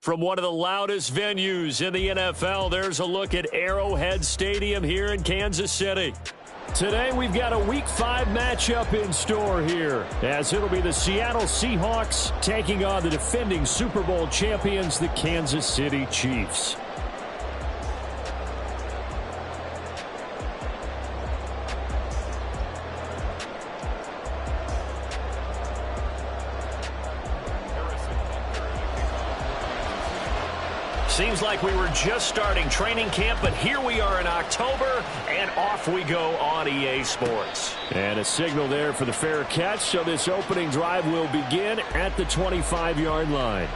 From one of the loudest venues in the NFL, there's a look at Arrowhead Stadium here in Kansas City. Today, we've got a Week 5 matchup in store here, as it'll be the Seattle Seahawks taking on the defending Super Bowl champions, the Kansas City Chiefs. Seems like we were just starting training camp, but here we are in October, and off we go on EA Sports. And a signal there for the fair catch, so this opening drive will begin at the 25-yard line.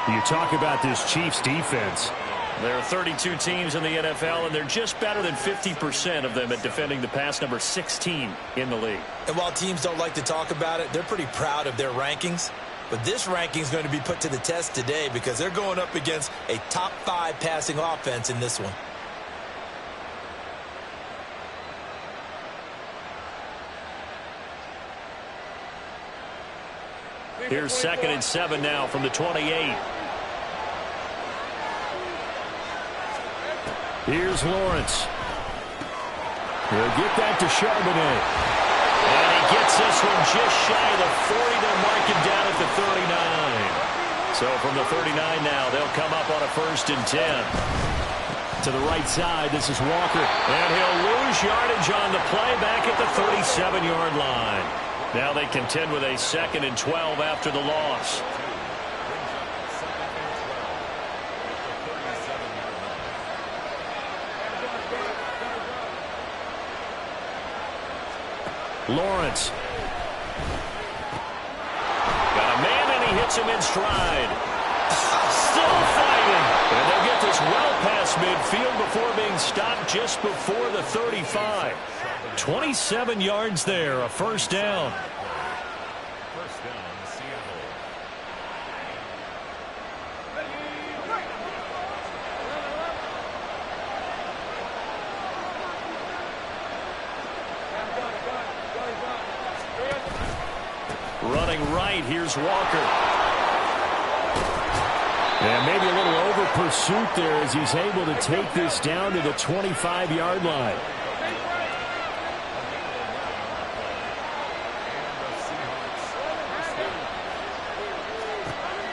You talk about this Chiefs defense. There are 32 teams in the NFL, and they're just better than 50% of them at defending the pass, number 16 in the league. And while teams don't like to talk about it, they're pretty proud of their rankings. But this ranking is going to be put to the test today because they're going up against a top 5 passing offense in this one. Here's 2nd and 7 now from the 28. Here's Lawrence. He'll get that to Charbonnet. And he gets this one just shy of the 40. They'll mark him down at the 39. So from the 39 now, they'll come up on a 1st and 10. To the right side, this is Walker. And he'll lose yardage on the play back at the 37-yard line. Now they contend with a 2nd and 12 after the loss. Lawrence. Got a man, and he hits him in stride. Still fighting. And they'll get this well past midfield before being stopped just before the 35. 27 yards there, a 1st down. First down, Seattle. Running right, here's Walker. And maybe a little over pursuit there as he's able to take this down to the 25-yard line.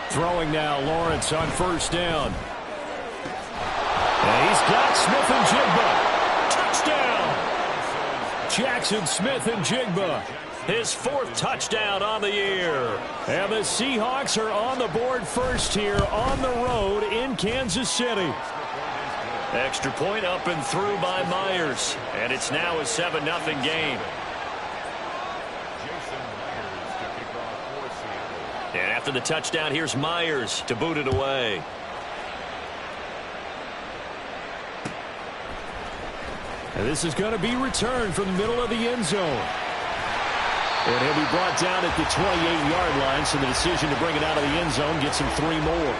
Throwing now, Lawrence on 1st down. And he's got Smith and Jigba. Touchdown! Jackson Smith-Njigba. His 4th touchdown on the year. And the Seahawks are on the board first here on the road in Kansas City. Extra point up and through by Myers. And it's now a 7-0 game. And after the touchdown, here's Myers to boot it away. And this is going to be returned from the middle of the end zone. And he'll be brought down at the 28-yard line, so the decision to bring it out of the end zone gets him 3 more.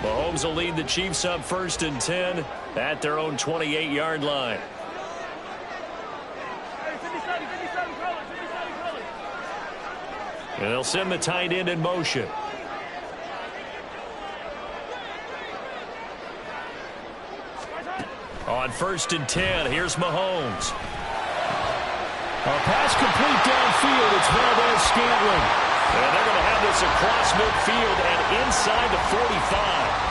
Mahomes will lead the Chiefs up 1st and 10 at their own 28-yard line. And they'll send the tight end in motion. On 1st and 10, here's Mahomes. A pass complete downfield. It's Valdez-Scantling. And they're going to have this across midfield and inside the 45.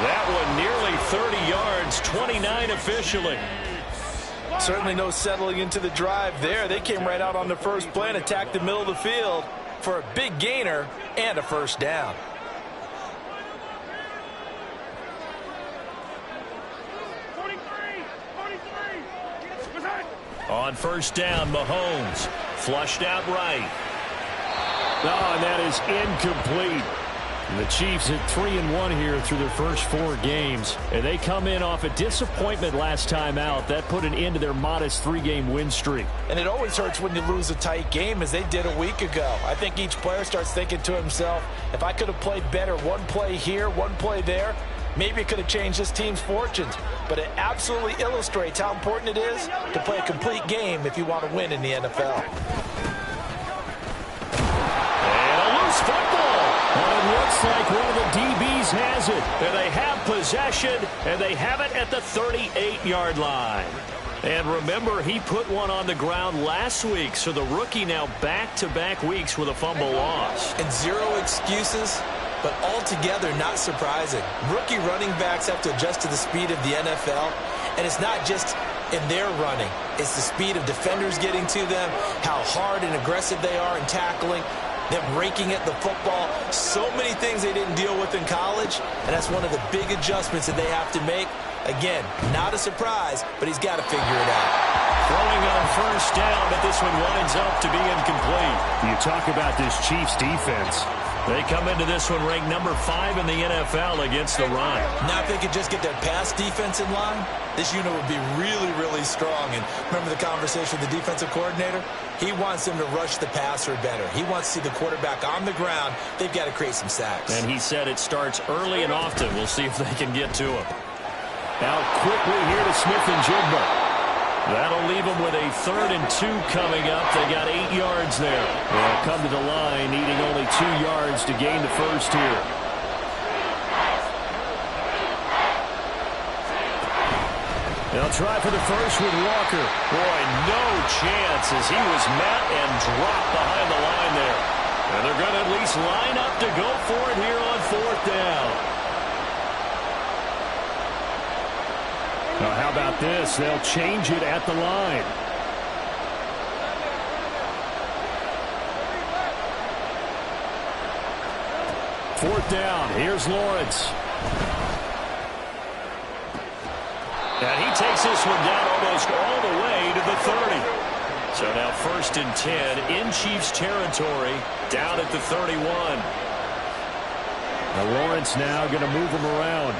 That one nearly 30 yards, 29 officially. Certainly no settling into the drive there. They came right out on the first play and attacked the middle of the field for a big gainer and a first down. On first down, Mahomes flushed out right. Oh, and that is incomplete. The Chiefs at 3-1 here through their first 4 games. And they come in off a disappointment last time out. That put an end to their modest 3-game win streak. And it always hurts when you lose a tight game, as they did a week ago. I think each player starts thinking to himself, if I could have played better one play here, one play there, maybe it could have changed this team's fortunes. But it absolutely illustrates how important it is to play a complete game if you want to win in the NFL. And a loose football. Well, it looks like one of the DBs has it. And they have possession, and they have it at the 38-yard line. And remember, he put one on the ground last week, so the rookie now back-to-back weeks with a fumble loss. And zero excuses, but altogether not surprising. Rookie running backs have to adjust to the speed of the NFL, and it's not just in their running. It's the speed of defenders getting to them, how hard and aggressive they are in tackling, them raking at the football. So many things they didn't deal with in college, and that's one of the big adjustments that they have to make. Again, not a surprise, but he's got to figure it out. Throwing on first down, but this one winds up to be incomplete. You talk about this Chiefs defense. They come into this one ranked number 5 in the NFL against the run. Now if they could just get their pass defense in line, this unit would be really, really strong. And remember the conversation with the defensive coordinator? He wants them to rush the passer better. He wants to see the quarterback on the ground. They've got to create some sacks. And he said it starts early and often. We'll see if they can get to him. Out quickly here to Smith-Njigba. That'll leave them with a 3rd and 2 coming up. They got 8 yards there. They'll come to the line needing only 2 yards to gain the first here. They'll try for the first with Walker. Boy, no chance as he was met and dropped behind the line there. And they're going to at least line up to go for it here on 4th down. Now, how about this? They'll change it at the line. Fourth down. Here's Lawrence. And he takes this one down almost all the way to the 30. So now 1st and 10 in Chiefs territory, down at the 31. Now Lawrence now going to move him around.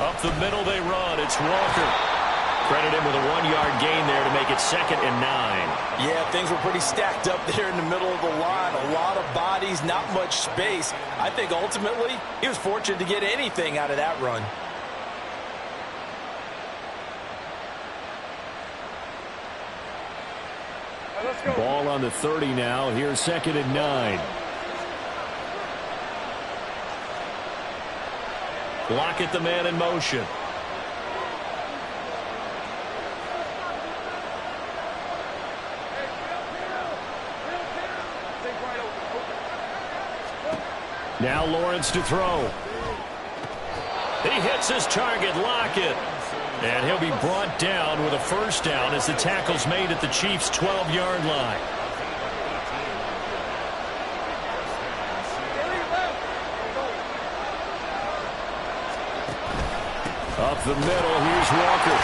Up the middle they run. It's Walker. Credit him with a 1-yard gain there to make it 2nd and 9. Yeah, things were pretty stacked up there in the middle of the line. A lot of bodies, not much space. I think ultimately he was fortunate to get anything out of that run. Ball on the 30 now. Here's 2nd and 9. Lockett the man in motion. Now Lawrence to throw. He hits his target, Lockett. And he'll be brought down with a first down as the tackle's made at the Chiefs' 12-yard line. Up the middle, here's Walker.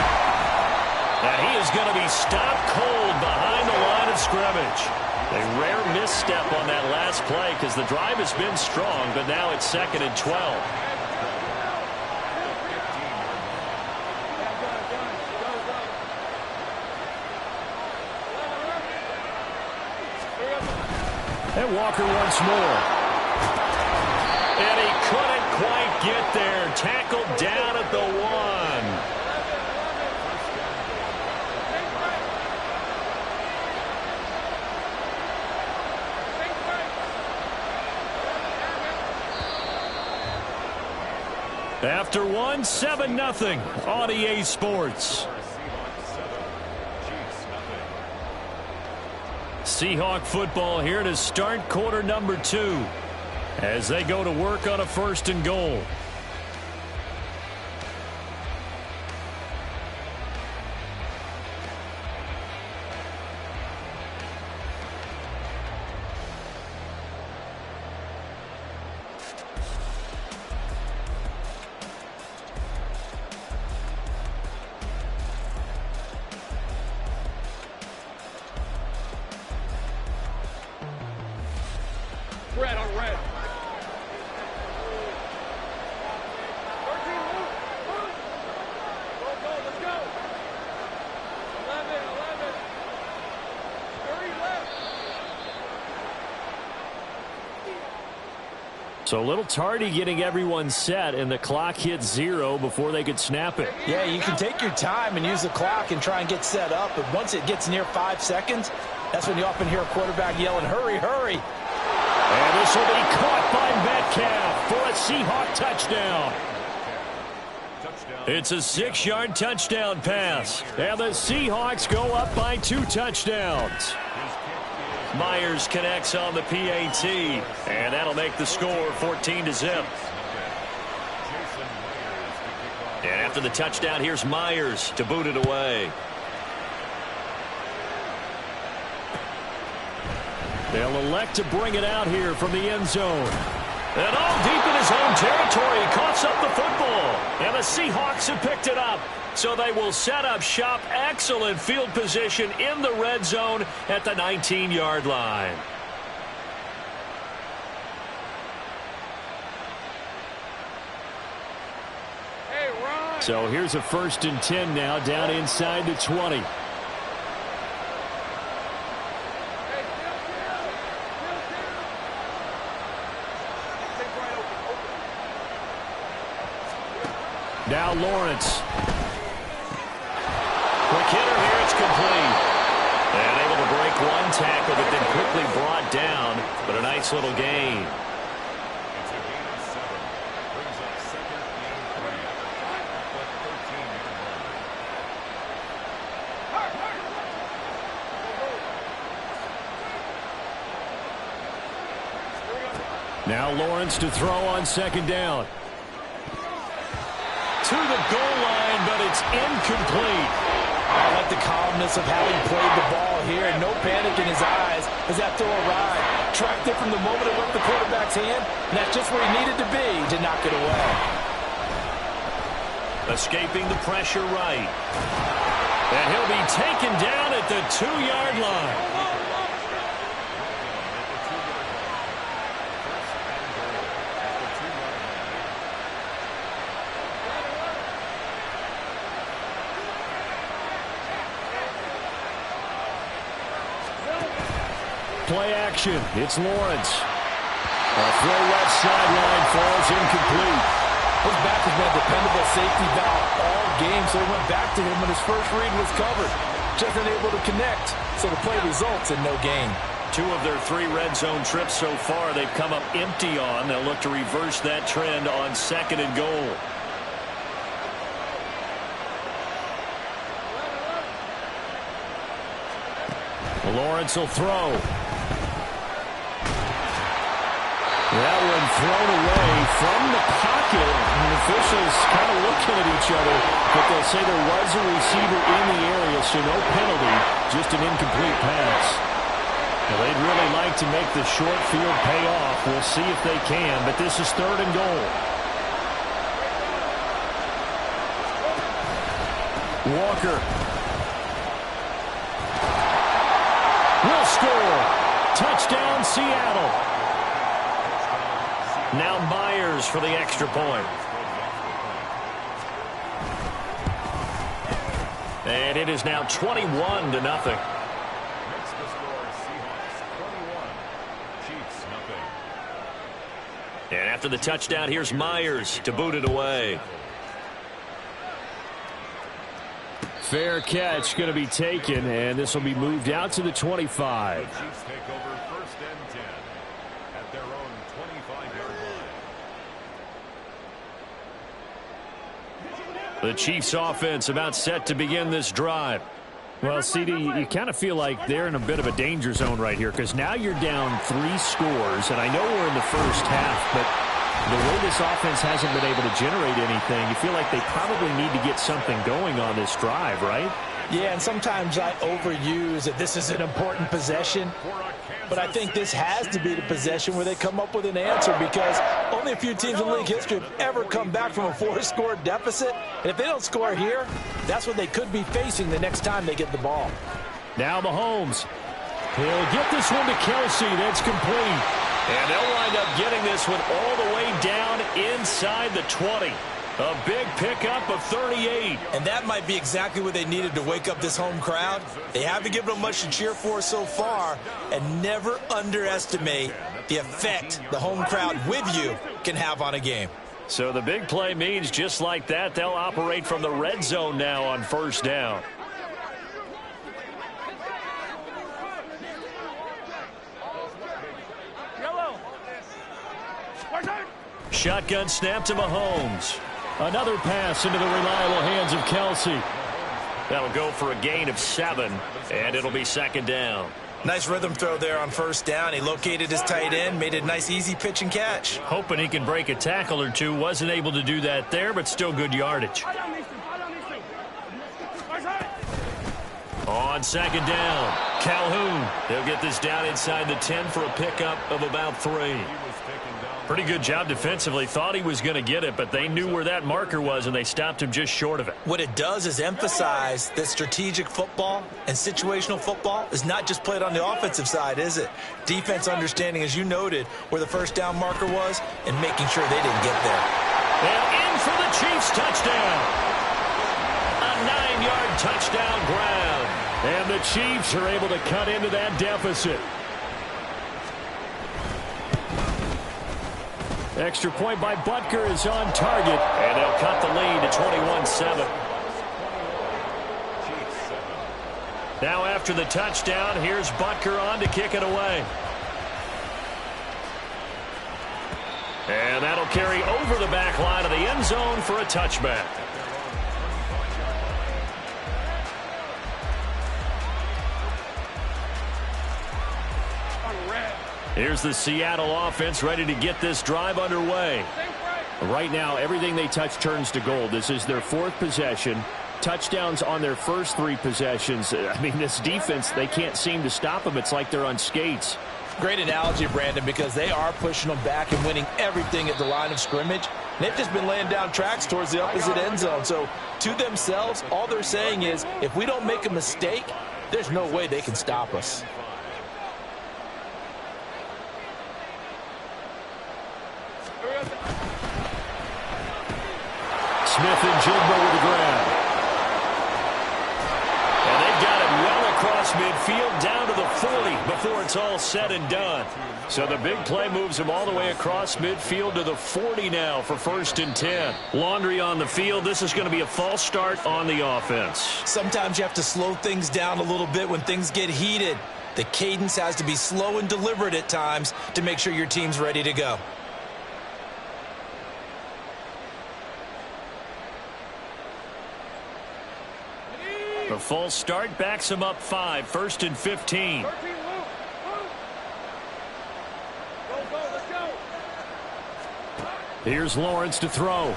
And he is going to be stopped cold behind the line of scrimmage. A rare misstep on that last play because the drive has been strong, but now it's 2nd and 12. And Walker once more. And he couldn't quite get there. Tackled down at the 1. After one, 7-0 on EA Sports. Seahawk football here to start quarter number 2 as they go to work on a 1st and goal. Red on red. Let's go. 11. 3 left. So a little tardy getting everyone set, and the clock hit 0 before they could snap it. Yeah, you can take your time and use the clock and try and get set up, but once it gets near 5 seconds, that's when you often hear a quarterback yelling, hurry, hurry. And this will be caught by Metcalf for a Seahawk touchdown. It's a 6-yard touchdown pass. And the Seahawks go up by 2 touchdowns. Myers connects on the PAT. And that'll make the score 14-0. And after the touchdown, here's Myers to boot it away. They'll elect to bring it out here from the end zone. And all deep in his own territory, he coughs up the football. And the Seahawks have picked it up. So they will set up shop. Excellent field position in the red zone at the 19-yard line. Hey, Ron. So here's a 1st and 10 now down inside the 20. Now Lawrence. Quick hitter here, it's complete. And able to break one tackle, but then quickly brought down. But a nice little gain. It's a gain of 7. Brings up 2nd and 3. But 13-yard line. Now Lawrence to throw on 2nd down. To the goal line, but it's incomplete. I like the calmness of how he played the ball here. No panic in his eyes as that throw arrived. Tracked it from the moment it left the quarterback's hand, and that's just where he needed to be to knock it away. Escaping the pressure right. And he'll be taken down at the 2-yard line. Play action. It's Lawrence. A throw left sideline falls incomplete. His back has been a dependable safety valve all game, so he went back to him when his first read was covered. Just unable to connect, so the play results in no gain. 2 of their 3 red zone trips so far they've come up empty on. They'll look to reverse that trend on 2nd and goal. Lawrence will throw. That one thrown away from the pocket. And officials kind of looking at each other, but they'll say there was a receiver in the area, so no penalty, just an incomplete pass. Well, they'd really like to make the short field pay off. We'll see if they can, but this is 3rd and goal. Walker. Will score. Touchdown, Seattle. Now Myers for the extra point. And it is now 21-0. Makes the score Seahawks 21, Chiefs nothing. And after the touchdown, here's Myers to boot it away. Fair catch going to be taken, and this will be moved out to the 25. The Chiefs take over 1st and 10 at their own 25-yard line. The Chiefs offense about set to begin this drive. Well, CD, you kind of feel like they're in a bit of a danger zone right here because now you're down 3 scores, and I know we're in the first half, but the way this offense hasn't been able to generate anything, you feel like they probably need to get something going on this drive, right? Yeah, and sometimes I overuse that this is an important possession, but I think this has to be the possession where they come up with an answer because only a few teams in league history have ever come back from a 4-score deficit, and if they don't score here, that's what they could be facing the next time they get the ball. Now Mahomes. He'll get this one to Kelsey. That's complete. And they'll wind up getting this one all the way down inside the 20. A big pickup of 38. And that might be exactly what they needed to wake up this home crowd. They haven't given them much to cheer for so far, and never underestimate the effect the home crowd with you can have on a game. So the big play means just like that, they'll operate from the red zone now on first down. Shotgun snap to Mahomes. Another pass into the reliable hands of Kelsey. That'll go for a gain of 7, and it'll be second down. Nice rhythm throw there on first down. He located his tight end, made a nice easy pitch and catch. Hoping he can break a tackle or two. Wasn't able to do that there, but still good yardage. On second down, Calhoun. They'll get this down inside the 10 for a pickup of about 3. Pretty good job defensively. Thought he was going to get it, but they knew where that marker was, and they stopped him just short of it. What it does is emphasize that strategic football and situational football is not just played on the offensive side, is it? Defense understanding, as you noted, where the first down marker was and making sure they didn't get there. And in for the Chiefs touchdown. A 9-yard touchdown grab. And the Chiefs are able to cut into that deficit. Extra point by Butker is on target, and they'll cut the lead to 21-7. Now after the touchdown, here's Butker on to kick it away. And that'll carry over the back line of the end zone for a touchback. Here's the Seattle offense ready to get this drive underway. Right now, everything they touch turns to gold. This is their 4th possession. Touchdowns on their first 3 possessions. I mean, this defense, they can't seem to stop them. It's like they're on skates. Great analogy, Brandon, because they are pushing them back and winning everything at the line of scrimmage. They've just been laying down tracks towards the opposite end zone. So to themselves, all they're saying is, if we don't make a mistake, there's no way they can stop us. Smith and Jigba with the grab. And they've got it well across midfield down to the 40 before it's all said and done. So the big play moves them all the way across midfield to the 40 now for 1st and 10. Laundry on the field. This is going to be a false start on the offense. Sometimes you have to slow things down a little bit when things get heated. The cadence has to be slow and deliberate at times to make sure your team's ready to go. The false start backs him up 5, 1st and 15. Here's Lawrence to throw.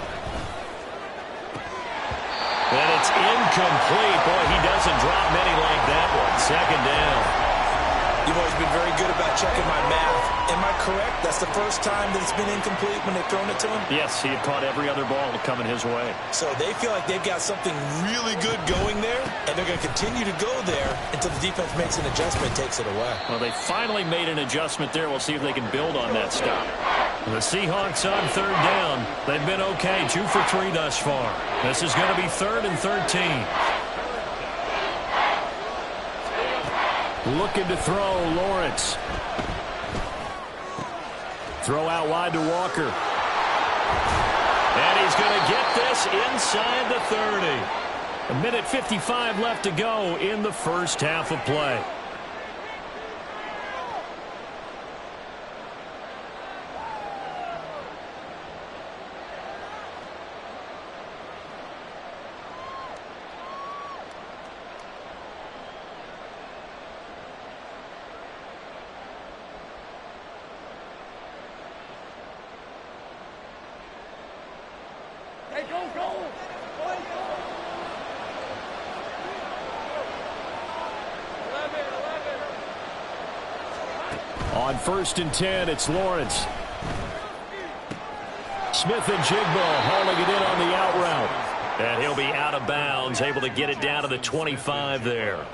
And it's incomplete. Boy, he doesn't drop many like that one. Second down. You've always been very good about checking my math. Am I correct? That's the first time that it's been incomplete when they've thrown it to him? Yes, he had caught every other ball coming his way. So they feel like they've got something really good going there, and they're going to continue to go there until the defense makes an adjustment and takes it away. Well, they finally made an adjustment there. We'll see if they can build on that stop. The Seahawks on 3rd down. They've been okay, 2 for 3 thus far. This is going to be 3rd and 13. Looking to throw, Lawrence. Throw out wide to Walker. And he's going to get this inside the 30. 1:55 left to go in the first half of play. go, go. On 1st and 10, it's Lawrence. Smith and Jigba hauling it in on the out route. And he'll be out of bounds, able to get it down to the 25 there.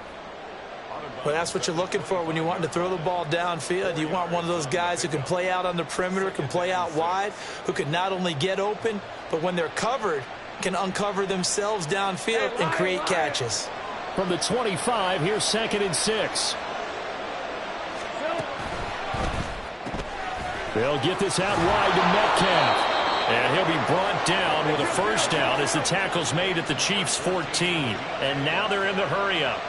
Well, that's what you're looking for when you want to throw the ball downfield. You want one of those guys who can play out on the perimeter, can play out wide, who can not only get open, but when they're covered, can uncover themselves downfield and create catches. From the 25, here's 2nd and 6. They'll get this out wide to Metcalf. And he'll be brought down with a first down as the tackle's made at the Chiefs' 14. And now they're in the hurry-up.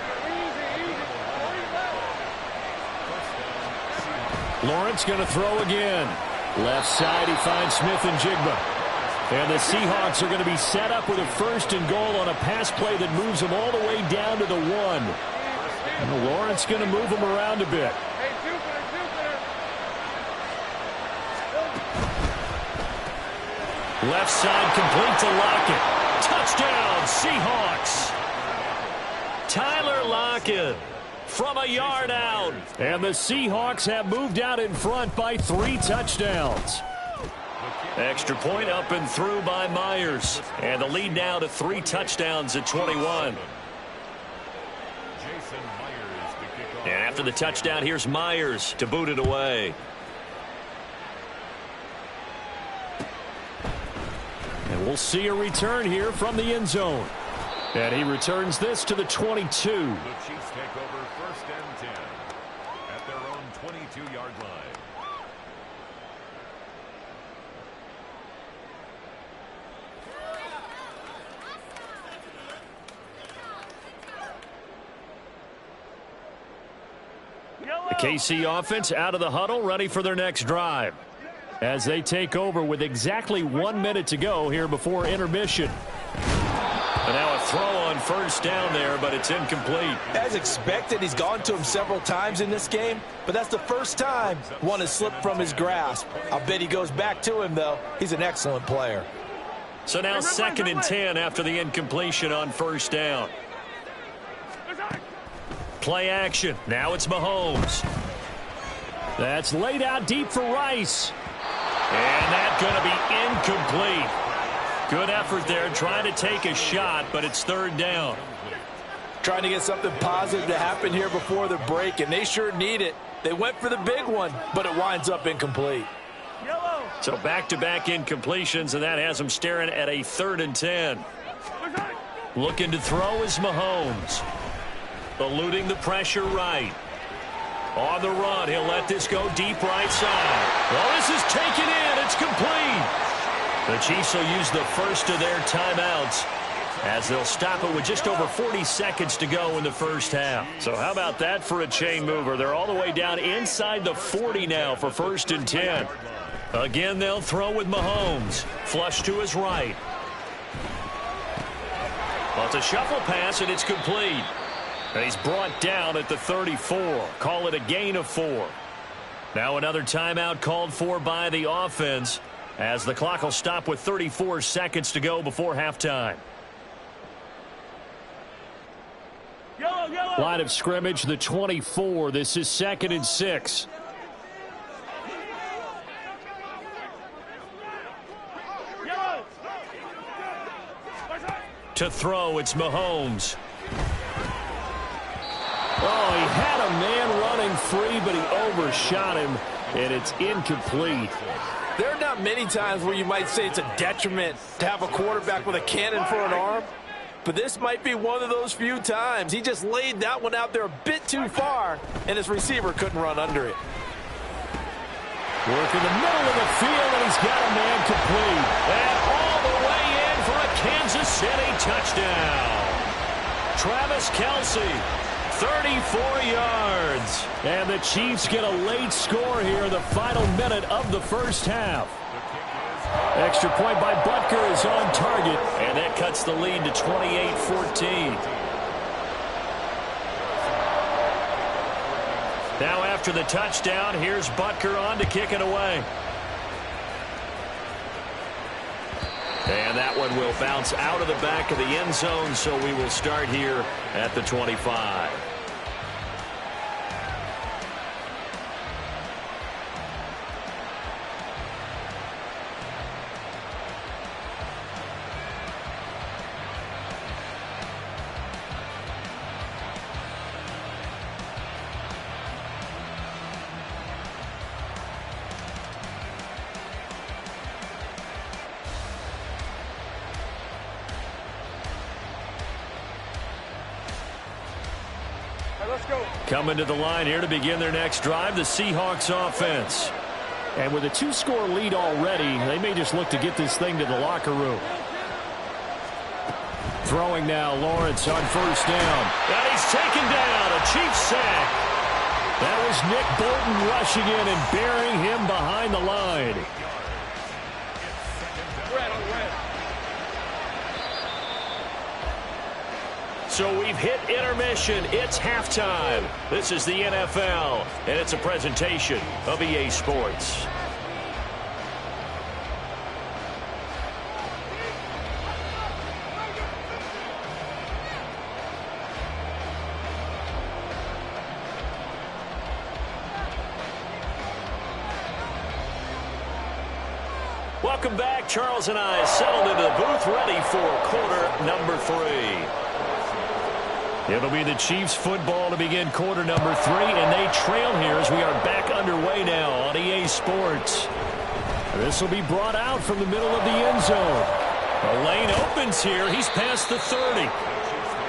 Lawrence going to throw again. Left side, he finds Smith and Jigba. And the Seahawks are going to be set up with a 1st and goal on a pass play that moves them all the way down to the 1. And Lawrence going to move them around a bit. Left side complete to Lockett. Touchdown, Seahawks. Tyler Lockett from a yard out. And the Seahawks have moved out in front by 3 touchdowns. Extra point up and through by Myers. And the lead now to 3 touchdowns at 21. And after the touchdown, here's Myers to boot it away. And we'll see a return here from the end zone. And he returns this to the 22. The Chiefs take over 1st and 10 at their own 22-yard line. The KC offense out of the huddle, ready for their next drive, as they take over with exactly 1 minute to go here before intermission. And now a throw on 1st down there, but it's incomplete. As expected, he's gone to him several times in this game, but that's the first time one has slipped from his grasp. I'll bet he goes back to him, though. He's an excellent player. So now 2nd and 10 after the incompletion on 1st down. Play action. Now it's Mahomes. That's laid out deep for Rice. And that's going to be incomplete. Good effort there, trying to take a shot, but it's 3rd down. Trying to get something positive to happen here before the break, and they sure need it. They went for the big one, but it winds up incomplete. So back-to-back incompletions, and that has them staring at a 3rd and 10. Looking to throw is Mahomes. Eluding the pressure right. On the run, he'll let this go deep right side. Well, this is taken in. It's complete. The Chiefs will use the first of their timeouts as they'll stop it with just over 40 seconds to go in the first half. So how about that for a chain mover? They're all the way down inside the 40 now for 1st and 10. Again, they'll throw with Mahomes. Flush to his right. Well, it's a shuffle pass, and it's complete. And he's brought down at the 34. Call it a gain of 4. Now another timeout called for by the offense as the clock will stop with 34 seconds to go before halftime. Line of scrimmage, the 24. This is 2nd and 6. To throw, it's Mahomes. Oh, he had a man running free, but he overshot him, and it's incomplete. There are not many times where you might say it's a detriment to have a quarterback with a cannon for an arm, but this might be one of those few times. He just laid that one out there a bit too far, and his receiver couldn't run under it. Work in the middle of the field, and he's got a man complete. And all the way in for a Kansas City touchdown. Travis Kelce. 34 yards. And the Chiefs get a late score here in the final minute of the first half. Extra point by Butker is on target. And that cuts the lead to 28-14. Now after the touchdown, here's Butker on to kick it away. And that one will bounce out of the back of the end zone, so we will start here at the 25. Let's go. Coming to the line here to begin their next drive, the Seahawks offense. And with a 2-score lead already, they may just look to get this thing to the locker room. Throwing now, Lawrence on first down. And he's taken down, a Chiefs sack. That was Nick Bolton rushing in and burying him behind the line. Red on red. So we've hit intermission. It's halftime. This is the NFL, and it's a presentation of EA Sports. Welcome back. Charles and I settled into the booth, ready for quarter number 3. It'll be the Chiefs football to begin quarter number 3, and they trail here as we are back underway now on EA Sports. This will be brought out from the middle of the end zone. The lane opens here. He's past the 30.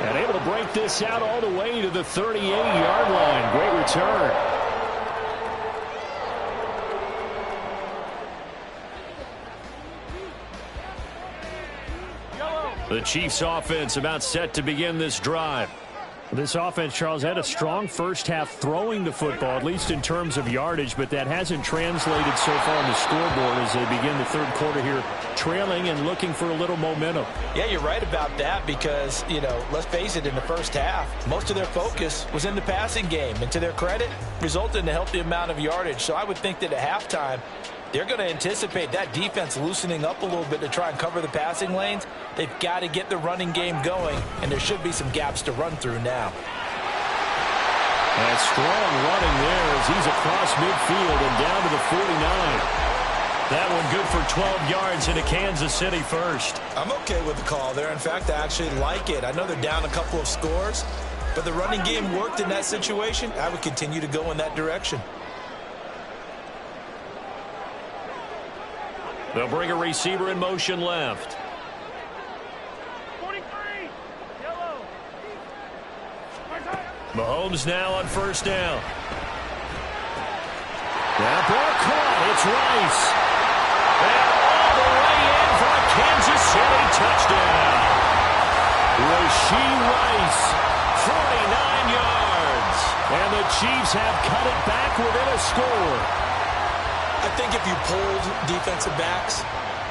And able to break this out all the way to the 38-yard line. Great return. The Chiefs offense about set to begin this drive. This offense, Charles, had a strong first half throwing the football, at least in terms of yardage, but that hasn't translated so far on the scoreboard as they begin the third quarter here, trailing and looking for a little momentum. Yeah, you're right about that because, let's face it, in the first half, most of their focus was in the passing game. And to their credit, resulted in a healthy amount of yardage. So I would think that at halftime, they're going to anticipate that defense loosening up a little bit to try and cover the passing lanes. They've got to get the running game going, and there should be some gaps to run through now. And strong running there as he's across midfield and down to the 49. That one good for 12 yards into Kansas City first. I'm okay with the call there. In fact, I actually like it. I know they're down a couple of scores, but the running game worked in that situation. I would continue to go in that direction. They'll bring a receiver in motion left. 43. Yellow. Mahomes now on first down. That ball caught. It's Rice. And all the way in for a Kansas City touchdown. Rashee Rice, 49 yards. and the Chiefs have cut it back within a score. I think if you polled defensive backs,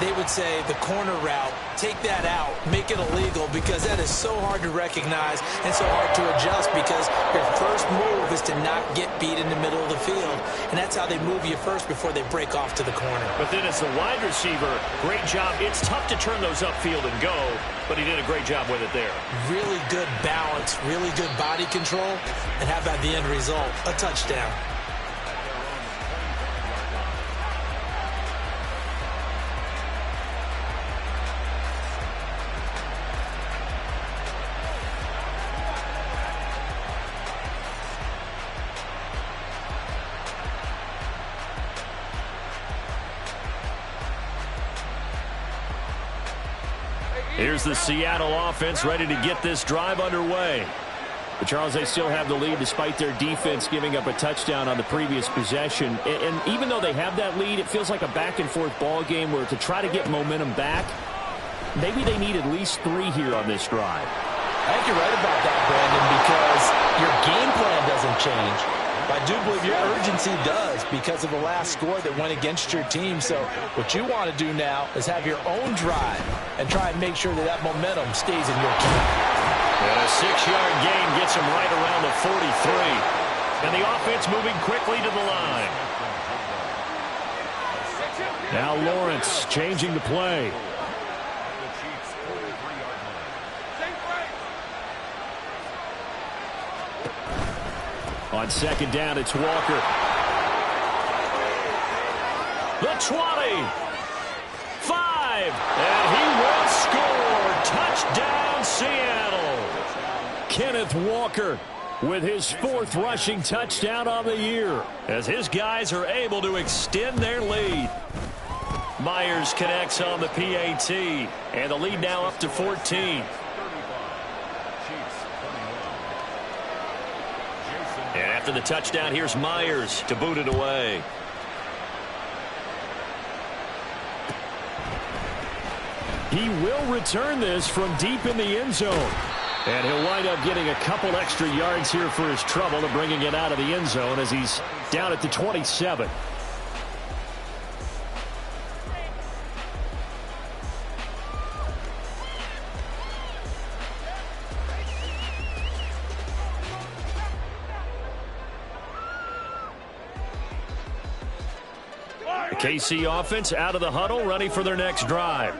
they would say the corner route, take that out, make it illegal, because that is so hard to recognize and so hard to adjust because your first move is to not get beat in the middle of the field. And that's how they move you first before they break off to the corner. But then as the wide receiver, great job. It's tough to turn those upfield and go, but he did a great job with it there. Really good balance, really good body control, and how about the end result? A touchdown. Here's the Seattle offense ready to get this drive underway. But Charles, they still have the lead despite their defense giving up a touchdown on the previous possession. And even though they have that lead, it feels like a back-and-forth ball game where to try to get momentum back, maybe they need at least 3 here on this drive. I think you're right about that, Brandon, because your game plan doesn't change. I do believe your urgency does because of the last score that went against your team. So what you want to do now is have your own drive and try and make sure that that momentum stays in your camp. And a 6-yard gain gets him right around the 43. And the offense moving quickly to the line. Now Lawrence changing the play. On second down, it's Walker. The 20. 5. And he will score. Touchdown, Seattle. Kenneth Walker with his 4th rushing touchdown on the year as his guys are able to extend their lead. Myers connects on the PAT, and the lead now up to 14. And after the touchdown, here's Myers to boot it away. He will return this from deep in the end zone. And he'll wind up getting a couple extra yards here for his trouble to bringing it out of the end zone as he's down at the 27. KC offense out of the huddle, ready for their next drive.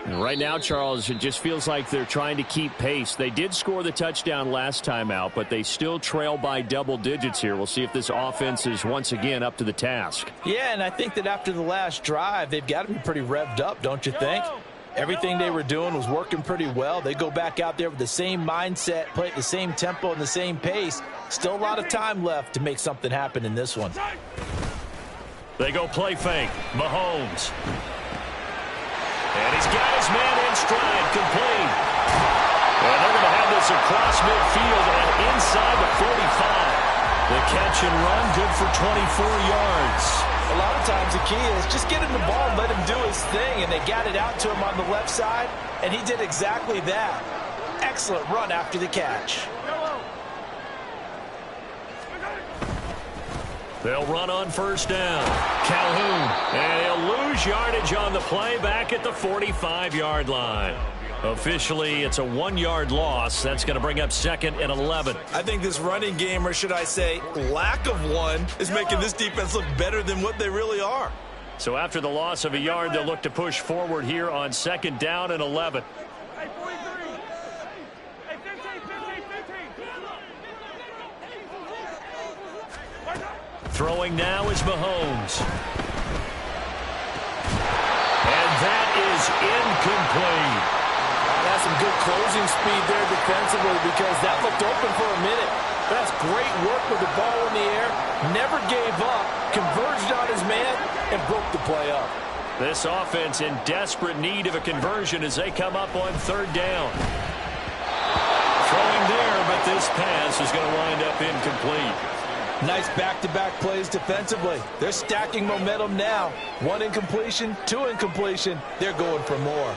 And right now, Charles, it just feels like they're trying to keep pace. They did score the touchdown last time out, but they still trail by double digits here. We'll see if this offense is once again up to the task. Yeah, and I think that after the last drive, they've got to be pretty revved up, don't you think? Everything they were doing was working pretty well. They go back out there with the same mindset, play at the same tempo and the same pace. Still a lot of time left to make something happen in this one. They go play fake. Mahomes. And he's got his man in stride, complete. And they're going to have this across midfield and inside the 45. The catch and run, good for 24 yards. A lot of times the key is just get him the ball and let him do his thing, and they got it out to him on the left side, and he did exactly that. Excellent run after the catch. They'll run on first down. Calhoun. And he'll lose yardage on the play back at the 45-yard line. Officially, it's a 1-yard loss. That's going to bring up 2nd and 11. I think this running game, or should I say lack of one, is making this defense look better than what they really are. So after the loss of a yard, they'll look to push forward here on 2nd down and 11. Hey, 43. Hey, 15, 15, 15. Throwing now is Mahomes. And that is incomplete. That's some good closing speed there defensively because that looked open for a minute. That's great work with the ball in the air. Never gave up, converged on his man, and broke the play up. This offense in desperate need of a conversion as they come up on 3rd down. Throwing there, but this pass is going to wind up incomplete. Nice back-to-back plays defensively. They're stacking momentum now. 1 incompletion, 2 incompletion. They're going for more.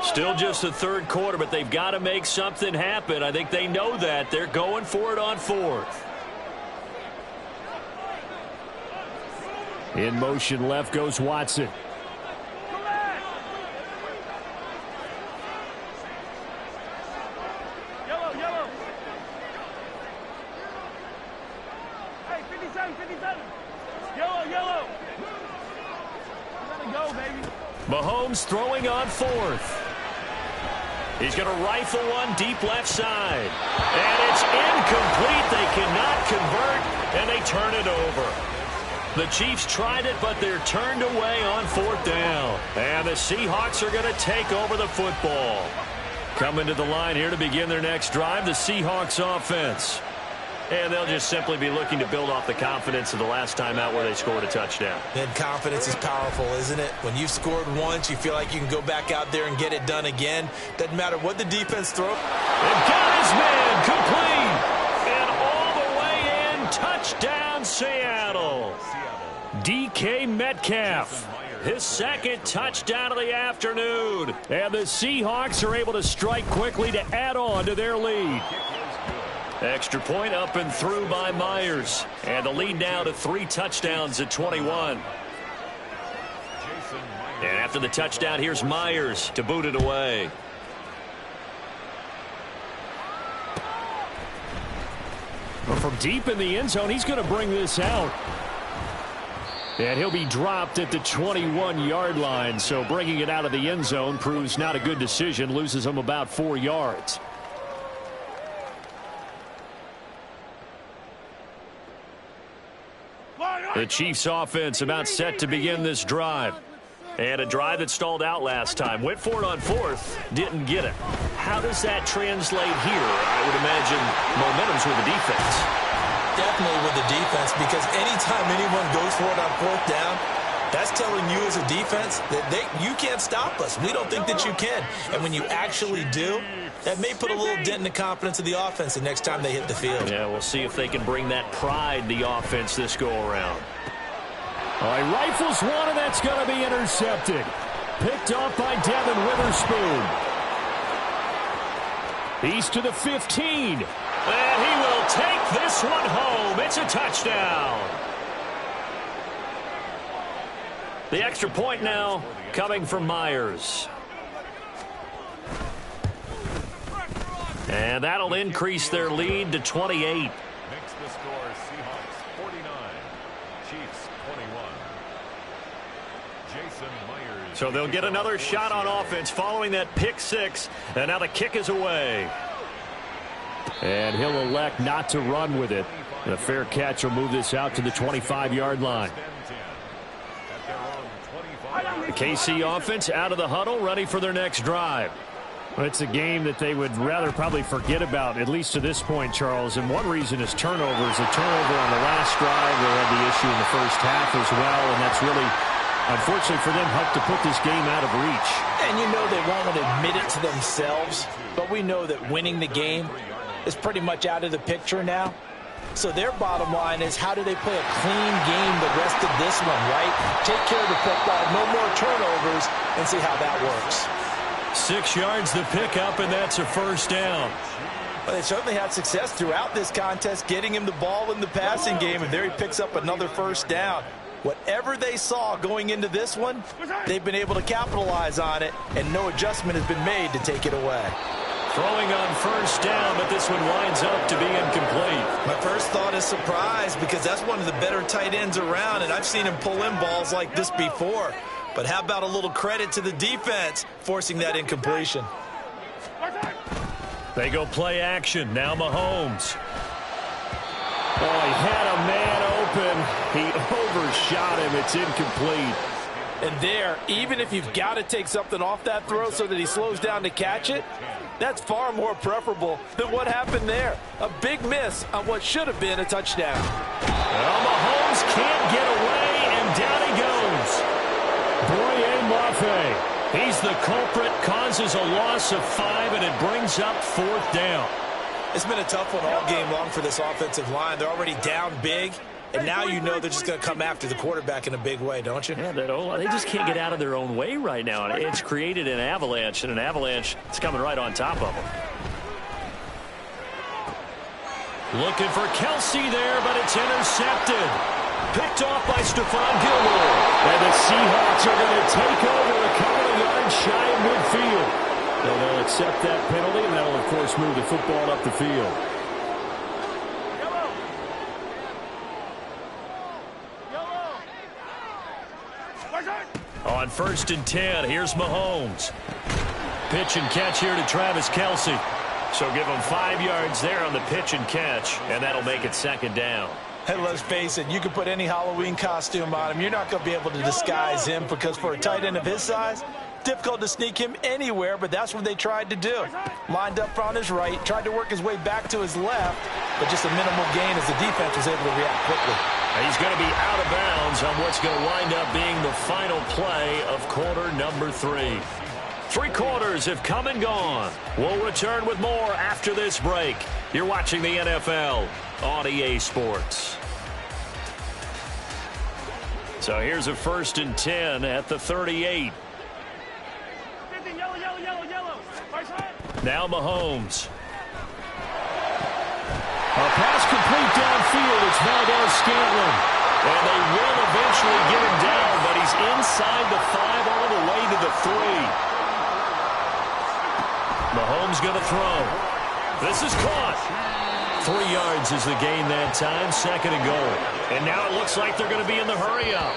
Still just the 3rd quarter, but they've got to make something happen. I think they know that. They're going for it on 4th. In motion left goes Watson. Yellow. Hey, 57. Yellow. Let it go, baby. Mahomes throwing on 4th. He's going to rifle one deep left side. And it's incomplete. They cannot convert, and they turn it over. The Chiefs tried it, but they're turned away on 4th down. And the Seahawks are going to take over the football. Coming to the line here to begin their next drive, the Seahawks offense. And they'll just simply be looking to build off the confidence of the last time out where they scored a touchdown. And confidence is powerful, isn't it? When you've scored once, you feel like you can go back out there and get it done again. Doesn't matter what the defense throws. They've got his man complete. And all the way in, touchdown Seattle. DK Metcalf. His 2nd touchdown of the afternoon. And the Seahawks are able to strike quickly to add on to their lead. Extra point up and through by Myers. And the lead now to 3 touchdowns at 21. And after the touchdown, here's Myers to boot it away. Well, from deep in the end zone, he's going to bring this out. And he'll be dropped at the 21-yard line. So bringing it out of the end zone proves not a good decision. Loses him about 4 yards. The Chiefs offense about set to begin this drive. And a drive that stalled out last time. Went for it on fourth, didn't get it. How does that translate here? I would imagine momentum's with the defense. Definitely with the defense, because anytime anyone goes for it on fourth down, that's telling you as a defense that you can't stop us. We don't think that you can. And when you actually do, that may put a little dent in the confidence of the offense the next time they hit the field. Yeah, we'll see if they can bring that pride, the offense, this go-around. All right, rifles one, and that's going to be intercepted. Picked off by Devin Witherspoon. He's to the 15. And he will take this one home. It's a touchdown. The extra point now coming from Myers. And that'll increase their lead to 28. Makes the score Seahawks 49, Chiefs 21. Jason Myers. So they'll get another shot on offense following that pick six. And now the kick is away. And he'll elect not to run with it. The fair catch will move this out to the 25-yard line. The KC offense out of the huddle, ready for their next drive. Well, it's a game that they would rather probably forget about, at least to this point, Charles. And one reason is turnovers. A turnover on the last drive. They had the issue in the first half as well, and that's really, unfortunately for them, helped to put this game out of reach. And you know they won't admit it to themselves, but we know that winning the game is pretty much out of the picture now. So their bottom line is, how do they play a clean game the rest of this one, right? Take care of the football, no more turnovers, and see how that works. 6 yards the pickup, and that's a first down. Well, they certainly had success throughout this contest, getting him the ball in the passing game, and there he picks up another first down. Whatever they saw going into this one, they've been able to capitalize on it, and no adjustment has been made to take it away. Throwing on first down, but this one winds up to be incomplete. My first thought is surprise, because that's one of the better tight ends around, and I've seen him pull in balls like this before. But how about a little credit to the defense forcing that incompletion? They go play action. Now Mahomes. Oh, he had a man open. He overshot him. It's incomplete. And there, even if you've got to take something off that throw so that he slows down to catch it, that's far more preferable than what happened there. A big miss on what should have been a touchdown. Well, Mahomes can't get away, and down he goes. Boye Mafe. He's the culprit, causes a loss of 5, and it brings up fourth down. It's been a tough one all game long for this offensive line. They're already down big, and now you know they're just going to come after the quarterback in a big way, don't you? Yeah, they just can't get out of their own way right now. It's created an avalanche, and an avalanche is coming right on top of them. Looking for Kelsey there, but it's intercepted. Picked off by Stephon Gilmore. And the Seahawks are going to take over a couple of yards shy of midfield. And they'll accept that penalty, and that'll, of course, move the football up the field. On 1st and 10, here's Mahomes. Pitch and catch here to Travis Kelce. So give him 5 yards there on the pitch and catch, and that'll make it second down. Hey, let's face it, you can put any Halloween costume on him. You're not going to be able to disguise him, because for a tight end of his size, difficult to sneak him anywhere, but that's what they tried to do. Lined up on his right, tried to work his way back to his left, but just a minimal gain as the defense was able to react quickly. He's going to be out of bounds on what's going to wind up being the final play of quarter number 3. 3 quarters have come and gone. We'll return with more after this break. You're watching the NFL on EA Sports. So here's a 1st and 10 at the 38. Now Mahomes. A pass complete downfield. It's Valdes-Scantling. And they will eventually get him down, but he's inside the 5 all the way to the 3. Mahomes going to throw. This is caught. 3 yards is the gain that time. 2nd and goal. And now it looks like they're going to be in the hurry up.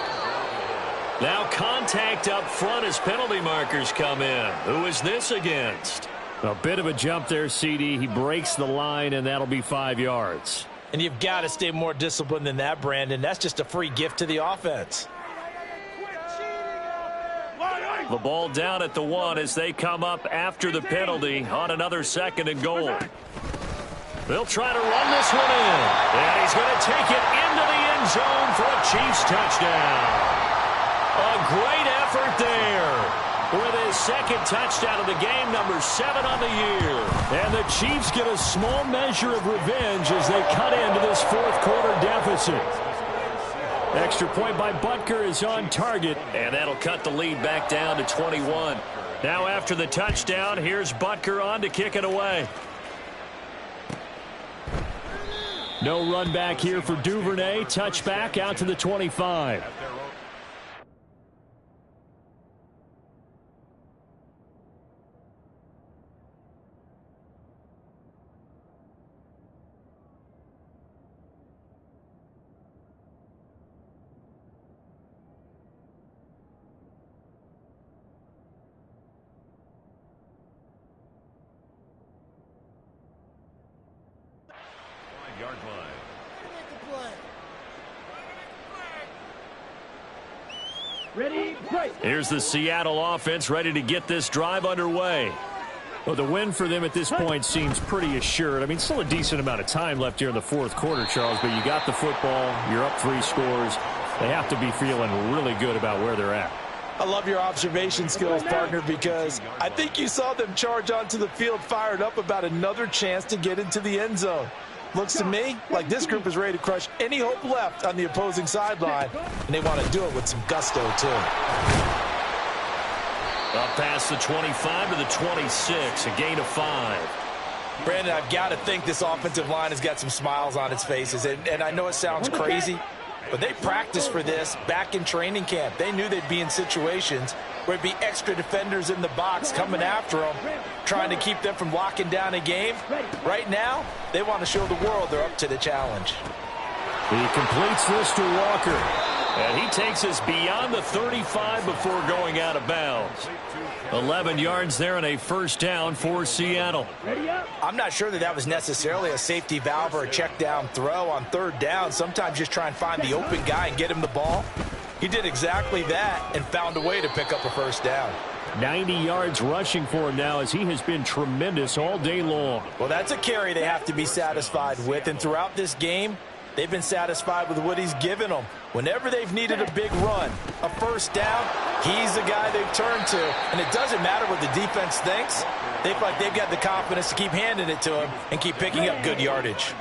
Now contact up front as penalty markers come in. Who is this against? A bit of a jump there, CD. He breaks the line, and that'll be 5 yards. And you've got to stay more disciplined than that, Brandon. That's just a free gift to the offense. The ball down at the 1 as they come up after the penalty on another 2nd and goal. They'll try to run this one in. And he's going to take it into the end zone for a Chiefs touchdown. A great effort there with his 2nd touchdown of the game, number 7 on the year. And the Chiefs get a small measure of revenge as they cut into this 4th quarter deficit. Extra point by Butker is on target, and that'll cut the lead back down to 21. Now after the touchdown, here's Butker on to kick it away. No run back here for Duvernay. Touchback out to the 25. Yard line. Ready, play. Here's the Seattle offense ready to get this drive underway. Well, the win for them at this point seems pretty assured. I mean, still a decent amount of time left here in the 4th quarter, Charles, but you got the football, you're up 3 scores. They have to be feeling really good about where they're at. I love your observation skills, partner, because I think you saw them charge onto the field fired up about another chance to get into the end zone. Looks to me like this group is ready to crush any hope left on the opposing sideline, and they want to do it with some gusto, too. Up past the 25 to the 26, a gain of 5. Brandon, I've got to think this offensive line has got some smiles on its faces, and I know it sounds crazy, but they practiced for this back in training camp. They knew they'd be in situations where it'd be extra defenders in the box coming after them, trying to keep them from locking down a game. Right now, they want to show the world they're up to the challenge. He completes this to Walker. And he takes us beyond the 35 before going out of bounds. 11 yards there and a first down for Seattle. I'm not sure that was necessarily a safety valve or a check down throw on 3rd down. Sometimes just try and find the open guy and get him the ball. He did exactly that and found a way to pick up a first down. 90 yards rushing for him now as he has been tremendous all day long. Well, that's a carry they have to be satisfied with, and throughout this game, they've been satisfied with what he's given them. Whenever they've needed a big run, a first down, he's the guy they've turned to. And it doesn't matter what the defense thinks. They feel like they've got the confidence to keep handing it to him and keep picking up good yardage.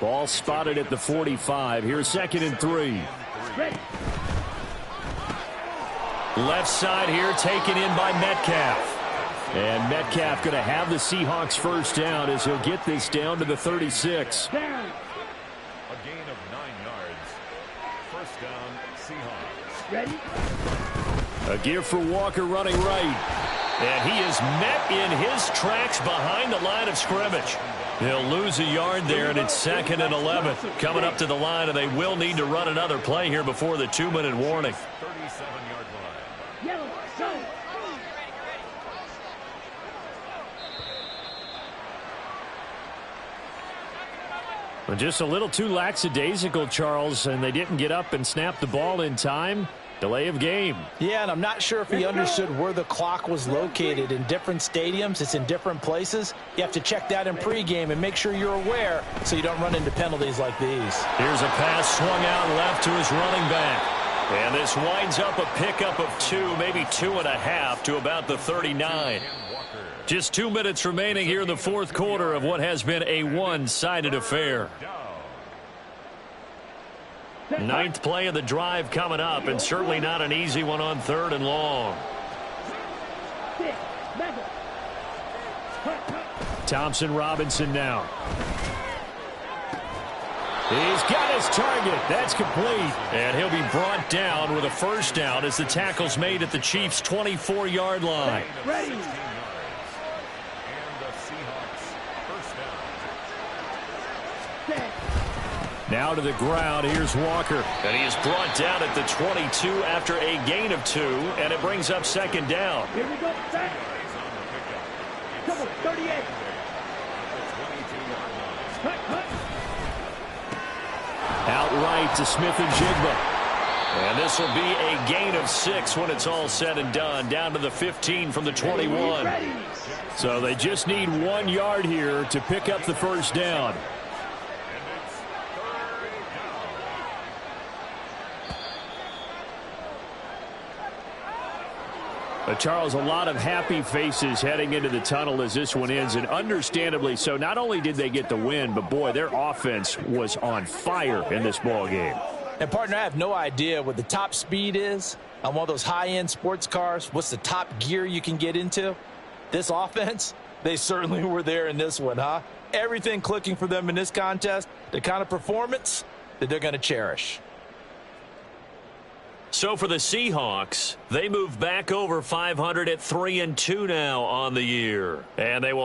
Ball spotted at the 45. Here's 2nd and 3. Left side here taken in by Metcalf. And Metcalf going to have the Seahawks first down as he'll get this down to the 36. A gain of 9 yards. First down, Seahawks. Ready? A give for Walker running right. And he is met in his tracks behind the line of scrimmage. He'll lose a yard there, and it's 2nd and 11. Coming up to the line, and they will need to run another play here before the 2-minute warning. 37-yard line. Yellow, go. Well, just a little too lackadaisical, Charles, and they didn't get up and snap the ball in time. Delay of game. Yeah, and I'm not sure if he understood where the clock was located. In different stadiums, it's in different places. You have to check that in pregame and make sure you're aware so you don't run into penalties like these. Here's a pass swung out left to his running back. And this winds up a pickup of 2, maybe 2.5 to about the 39. Just 2 minutes remaining here in the 4th quarter of what has been a one-sided affair. 9th play of the drive coming up, and certainly not an easy one on 3rd and long. Thompson Robinson now. He's got his target. That's complete. And he'll be brought down with a first down as the tackle's made at the Chiefs' 24-yard line. Ready? Now to the ground, here's Walker. And he is brought down at the 22 after a gain of 2, and it brings up 2nd down. Here we go. Back. Come on, 38. Cut, cut. right to Smith-Njigba. And this will be a gain of 6 when it's all said and done, down to the 15 from the 21. So they just need 1 yard here to pick up the first down. Charles, a lot of happy faces heading into the tunnel as this one ends, and understandably so. Not only did they get the win, but, boy, their offense was on fire in this ball game. And, partner, I have no idea what the top speed is on one of those high-end sports cars. What's the top gear you can get into? This offense, they certainly were there in this one, huh? Everything clicking for them in this contest, the kind of performance that they're going to cherish. So for the Seahawks, they move back over 500 at 3-2 now on the year. And they will